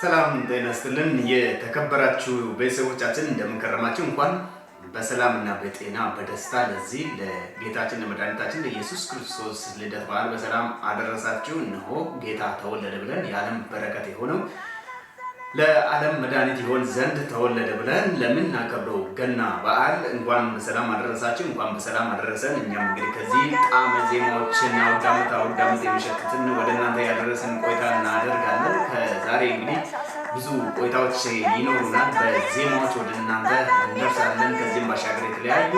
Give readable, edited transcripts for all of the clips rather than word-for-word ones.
ሰላም ጤና ይስጥልን የተከበራችሁ ቤተሰቦቻችን እንደምን ከረማችሁ። እንኳን በሰላምና በጤና በደስታ ለዚህ ለጌታችን ለመድኃኒታችን ለኢየሱስ ክርስቶስ ልደት በዓል በሰላም አደረሳችሁ። እነሆ ጌታ ተወለደ ብለን የዓለም በረከት የሆነው ለዓለም መድኃኒት ይሆን ዘንድ ተወለደ ብለን ለምናከብረው ገና በዓል እንኳን በሰላም አደረሳችሁ፣ እንኳን በሰላም አደረሰን። እኛም እንግዲህ ከዚህ ጣዕመ ዜማዎችን አውዳመት የሚሸቱትን ወደ እናንተ ያደረሰን ቆይታ እናደርጋለን። ከዛሬ እንግዲህ ብዙ ቆይታዎች ይኖሩናል። በዜማዎች ወደ እናንተ እንደርሳለን። ከዚህም ባሻገር የተለያዩ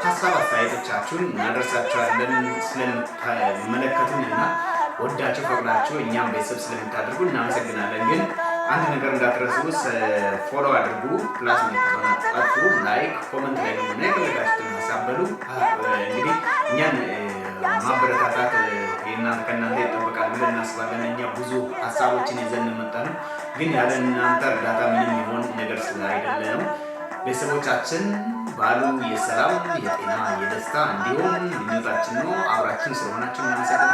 ሀሳብ አስተያየቶቻችሁን እናደርሳችኋለን። ስለምትመለከቱን እና ወዳችሁ ፈቅዳችሁ እኛም ቤተሰብ ስለምታደርጉ እናመሰግናለን። ግን አንድ ነገር እንዳትረሱ፣ ፎሎ አድርጉ፣ ፕላስ ምልክቱን አጥፉ፣ ላይክ ኮመንት ላይ ነው እና የፈለጋችሁትን ሀሳብ በሉ። እንግዲህ እኛን ማበረታታት ከእናንተ ይጠበቃል ብለን እናስባለን። እኛ ብዙ ሀሳቦችን ይዘን እንመጣን፣ ግን ያለ እናንተ እርዳታ ምንም ይሆን ነገር ስላይደለ ነው። ቤተሰቦቻችን በዓሉ የሰላም የጤና የደስታ እንዲሆን ምኞታችን ነው። አብራችን ስለሆናችሁ እናመሰግናለን።